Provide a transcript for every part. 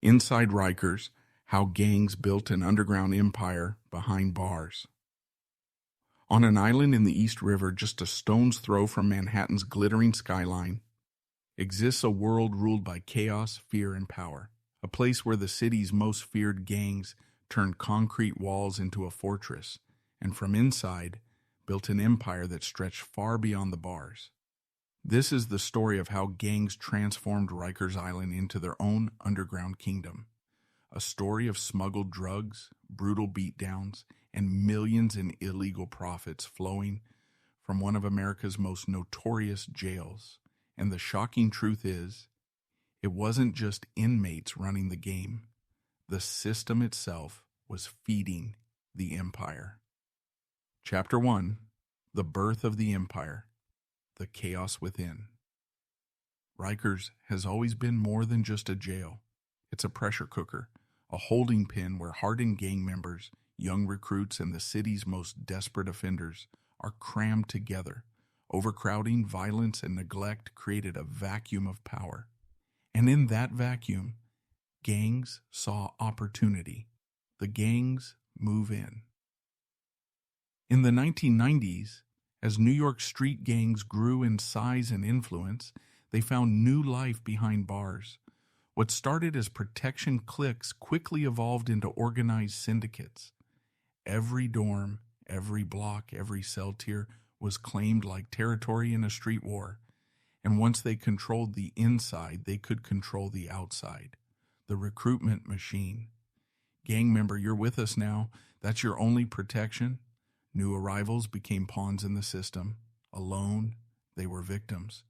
Inside Rikers, how gangs built an underground empire behind bars. On an island in the East River, just a stone's throw from Manhattan's glittering skyline, exists a world ruled by chaos, fear, and power. A place where the city's most feared gangs turned concrete walls into a fortress, and from inside, built an empire that stretched far beyond the bars. This is the story of how gangs transformed Rikers Island into their own underground kingdom. A story of smuggled drugs, brutal beatdowns, and millions in illegal profits flowing from one of America's most notorious jails. And the shocking truth is, it wasn't just inmates running the game. The system itself was feeding the empire. Chapter 1, The Birth of the Empire, The Chaos Within. Rikers has always been more than just a jail. It's a pressure cooker, a holding pen where hardened gang members, young recruits, and the city's most desperate offenders are crammed together. Overcrowding, violence, and neglect created a vacuum of power. And in that vacuum, gangs saw opportunity. The gangs move in. In the 1990s, as New York street gangs grew in size and influence, they found new life behind bars. What started as protection cliques quickly evolved into organized syndicates. Every dorm, every block, every cell tier was claimed like territory in a street war. And once they controlled the inside, they could control the outside. The recruitment machine. Gang member, you're with us now. That's your only protection. New arrivals became pawns in the system. Alone, they were victims.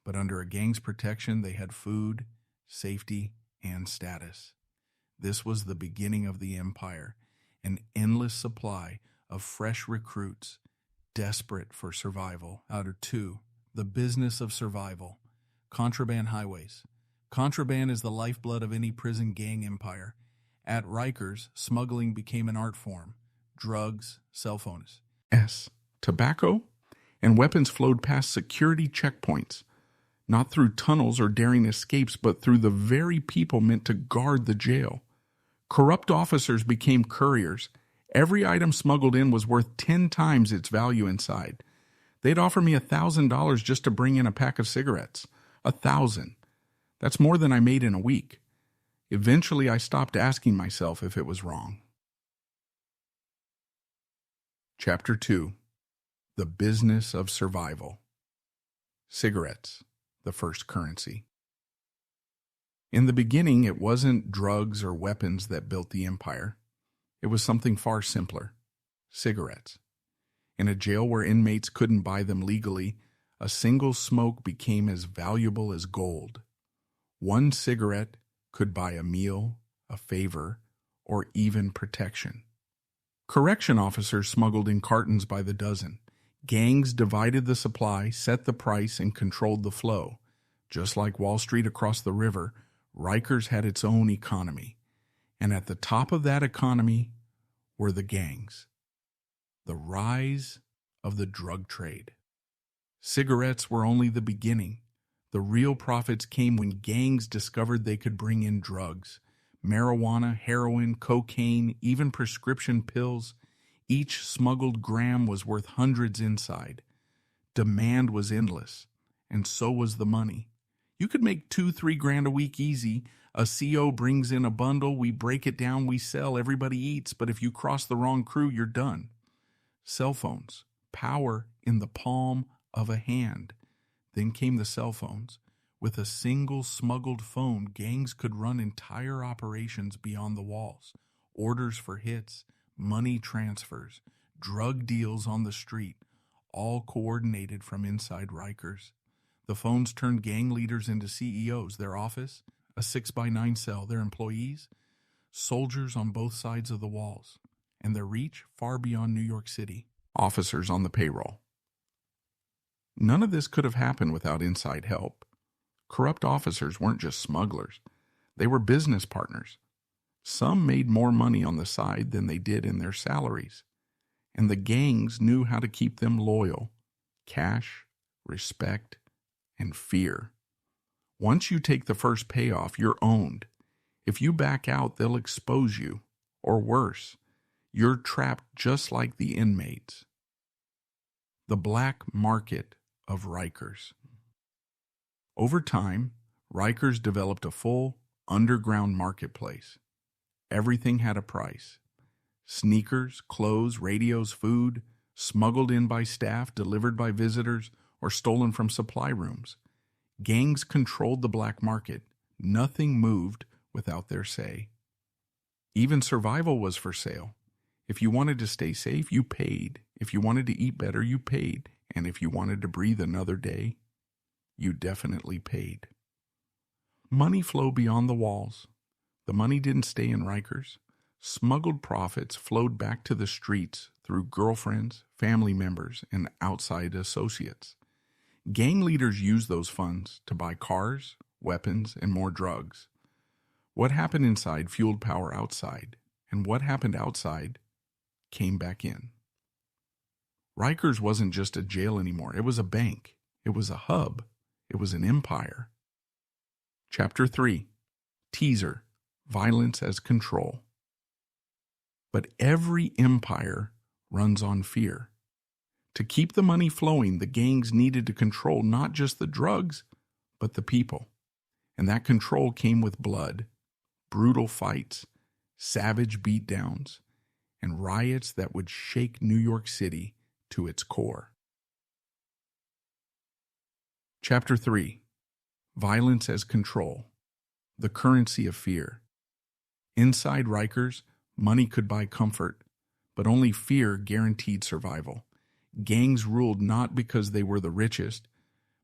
But under a gang's protection, they had food, safety, and status. This was the beginning of the empire, an endless supply of fresh recruits, desperate for survival. Out of 2, the business of survival. Contraband highways. Contraband is the lifeblood of any prison gang empire. At Rikers, smuggling became an art form. Drugs, cell phones, tobacco, and weapons flowed past security checkpoints, not through tunnels or daring escapes, but through the very people meant to guard the jail. Corrupt officers became couriers. Every item smuggled in was worth 10 times its value inside. They'd offer me $1,000 just to bring in a pack of cigarettes. 1,000. That's more than I made in a week. Eventually, I stopped asking myself if it was wrong. Chapter 2, The Business of Survival. Cigarettes, the first currency. In the beginning, it wasn't drugs or weapons that built the empire. It was something far simpler. Cigarettes. In a jail where inmates couldn't buy them legally, a single smoke became as valuable as gold. One cigarette could buy a meal, a favor, or even protection. Correction officers smuggled in cartons by the dozen. Gangs divided the supply, set the price, and controlled the flow. Just like Wall Street across the river, Rikers had its own economy. And at the top of that economy were the gangs. The rise of the drug trade. Cigarettes were only the beginning. The real profits came when gangs discovered they could bring in drugs. Marijuana, heroin, cocaine, even prescription pills. Each smuggled gram was worth hundreds inside. Demand was endless, and so was the money. You could make $2-3 grand a week easy. A CO brings in a bundle, we break it down, we sell, everybody eats, but if you cross the wrong crew, you're done. Cell phones, power in the palm of a hand. Then came the cell phones. With a single smuggled phone, gangs could run entire operations beyond the walls. Orders for hits, money transfers, drug deals on the street, all coordinated from inside Rikers. The phones turned gang leaders into CEOs, their office, a 6x9 cell, their employees, soldiers on both sides of the walls, and their reach far beyond New York City, officers on the payroll. None of this could have happened without inside help. Corrupt officers weren't just smugglers. They were business partners. Some made more money on the side than they did in their salaries. And the gangs knew how to keep them loyal. Cash, respect, and fear. Once you take the first payoff, you're owned. If you back out, they'll expose you. Or worse, you're trapped just like the inmates. The black market of Rikers. Over time, Rikers developed a full underground marketplace. Everything had a price. Sneakers, clothes, radios, food, smuggled in by staff, delivered by visitors, or stolen from supply rooms. Gangs controlled the black market. Nothing moved without their say. Even survival was for sale. If you wanted to stay safe, you paid. If you wanted to eat better, you paid. And if you wanted to breathe another day, you definitely paid. Money flowed beyond the walls. The money didn't stay in Rikers. Smuggled profits flowed back to the streets through girlfriends, family members, and outside associates. Gang leaders used those funds to buy cars, weapons, and more drugs. What happened inside fueled power outside, and what happened outside came back in. Rikers wasn't just a jail anymore. It was a bank. It was a hub. It was an empire. Chapter 3. Teaser. Violence as control. But every empire runs on fear. To keep the money flowing, the gangs needed to control not just the drugs, but the people. And that control came with blood, brutal fights, savage beatdowns, and riots that would shake New York City to its core. Chapter 3. Violence as control. The currency of fear. Inside Rikers, money could buy comfort, but only fear guaranteed survival. Gangs ruled not because they were the richest,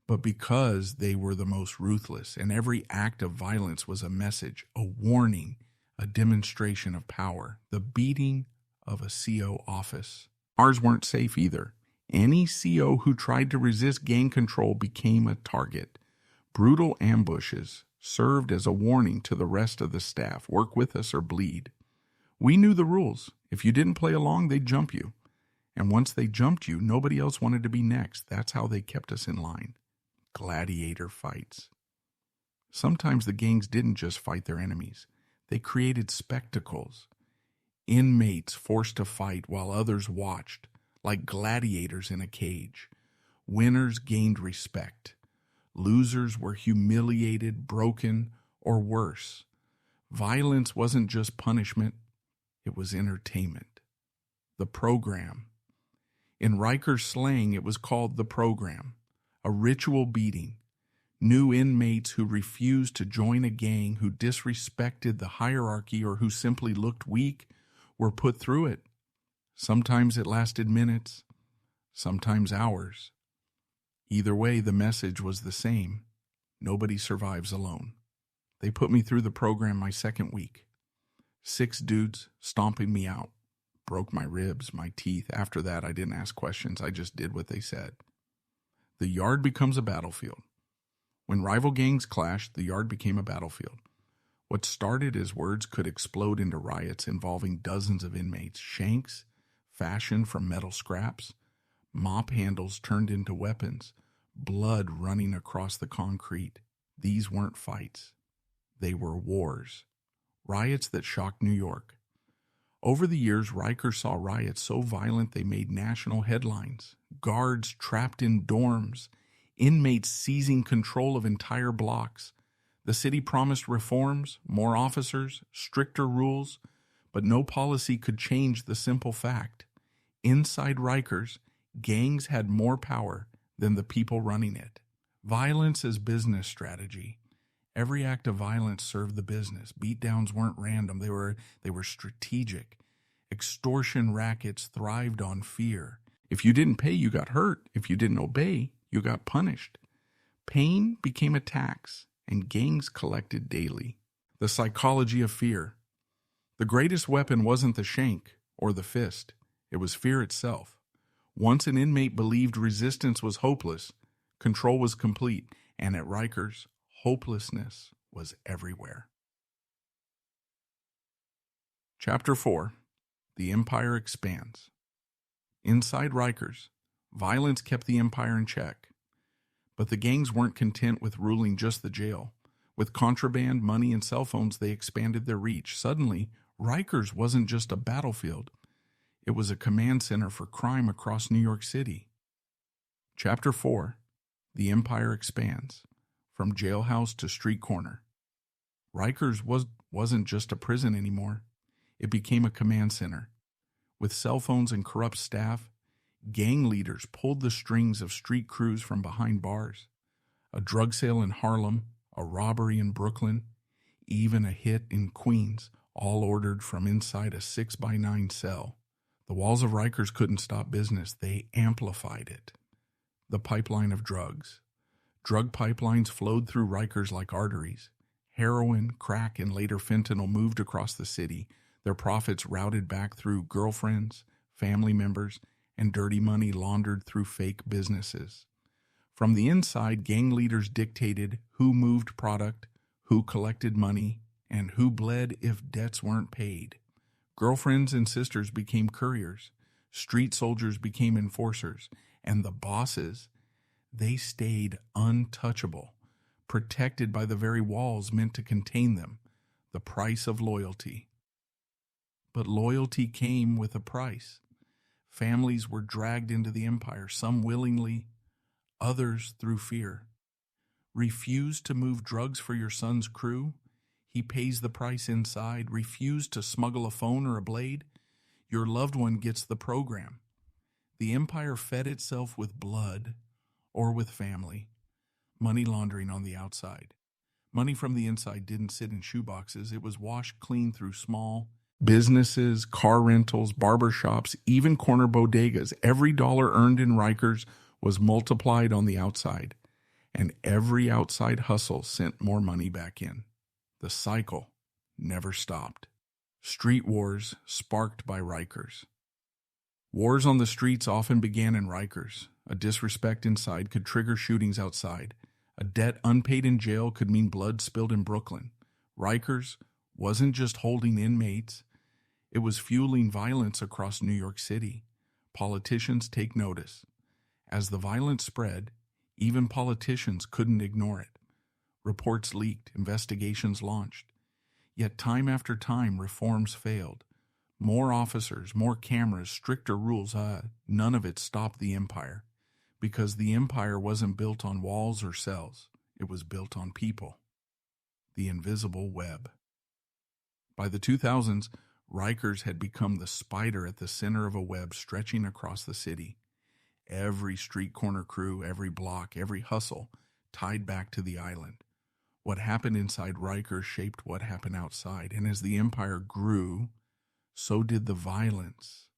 but because they were the most ruthless, and every act of violence was a message, a warning, a demonstration of power, the beating of a CO office. Ours weren't safe either. Any CO who tried to resist gang control became a target. Brutal ambushes served as a warning to the rest of the staff, work with us or bleed. We knew the rules. If you didn't play along, they'd jump you. And once they jumped you, nobody else wanted to be next. That's how they kept us in line. Gladiator fights. Sometimes the gangs didn't just fight their enemies. They created spectacles. Inmates forced to fight while others watched, like gladiators in a cage. Winners gained respect. Losers were humiliated, broken, or worse. Violence wasn't just punishment, it was entertainment. The program. In Rikers slang, it was called the program, a ritual beating. New inmates who refused to join a gang, who disrespected the hierarchy, or who simply looked weak, were put through it. Sometimes it lasted minutes, sometimes hours. Either way, the message was the same. Nobody survives alone. They put me through the program my second week. 6 dudes stomping me out. Broke my ribs, my teeth. After that, I didn't ask questions. I just did what they said. The yard becomes a battlefield. When rival gangs clashed, the yard became a battlefield. What started as words could explode into riots involving dozens of inmates. Shanks fashioned from metal scraps. Mop handles turned into weapons. Blood running across the concrete. These weren't fights. They were wars. Riots that shocked New York. Over the years, Rikers saw riots so violent they made national headlines. Guards trapped in dorms. Inmates seizing control of entire blocks. The city promised reforms, more officers, stricter rules, but no policy could change the simple fact. Inside Rikers, gangs had more power than the people running it. Violence as business strategy. Every act of violence served the business. Beatdowns weren't random. They were strategic. Extortion rackets thrived on fear. If you didn't pay, you got hurt. If you didn't obey, you got punished. Pain became a tax, and gangs collected daily. The psychology of fear. The greatest weapon wasn't the shank or the fist. It was fear itself. Once an inmate believed resistance was hopeless, control was complete, and at Rikers, hopelessness was everywhere. Chapter 4. The Empire Expands. Inside Rikers, violence kept the empire in check. But the gangs weren't content with ruling just the jail. With contraband, money, and cell phones, they expanded their reach. Suddenly, Rikers wasn't just a battlefield. It was a command center for crime across New York City. Chapter 4. The Empire Expands. From jailhouse to street corner. Rikers wasn't just a prison anymore. It became a command center. With cell phones and corrupt staff, gang leaders pulled the strings of street crews from behind bars. A drug sale in Harlem, a robbery in Brooklyn, even a hit in Queens, all ordered from inside a 6x9 cell. The walls of Rikers couldn't stop business. They amplified it. The pipeline of drugs. Drug pipelines flowed through Rikers like arteries. Heroin, crack, and later fentanyl moved across the city, their profits routed back through girlfriends, family members, and dirty money laundered through fake businesses. From the inside, gang leaders dictated who moved product, who collected money, and who bled if debts weren't paid. Girlfriends and sisters became couriers, street soldiers became enforcers, and the bosses, they stayed untouchable, protected by the very walls meant to contain them, the price of loyalty. But loyalty came with a price. Families were dragged into the empire, some willingly, others through fear. Refuse to move drugs for your son's crew? He pays the price inside. Refuse to smuggle a phone or a blade? Your loved one gets the program. The empire fed itself with blood or with family. Money laundering on the outside. Money from the inside didn't sit in shoeboxes. It was washed clean through small businesses, car rentals, barber shops, even corner bodegas. Every dollar earned in Rikers was multiplied on the outside, and every outside hustle sent more money back in. The cycle never stopped. Street wars sparked by Rikers. Wars on the streets often began in Rikers. A disrespect inside could trigger shootings outside. A debt unpaid in jail could mean blood spilled in Brooklyn. Rikers wasn't just holding inmates, it was fueling violence across New York City. Politicians take notice. As the violence spread, even politicians couldn't ignore it. Reports leaked, investigations launched. Yet time after time, reforms failed. More officers, more cameras, stricter rules, none of it stopped the empire. Because the empire wasn't built on walls or cells. It was built on people. The invisible web. By the 2000s, Rikers had become the spider at the center of a web stretching across the city. Every street corner crew, every block, every hustle tied back to the island. What happened inside Rikers shaped what happened outside, and as the empire grew, so did the violence.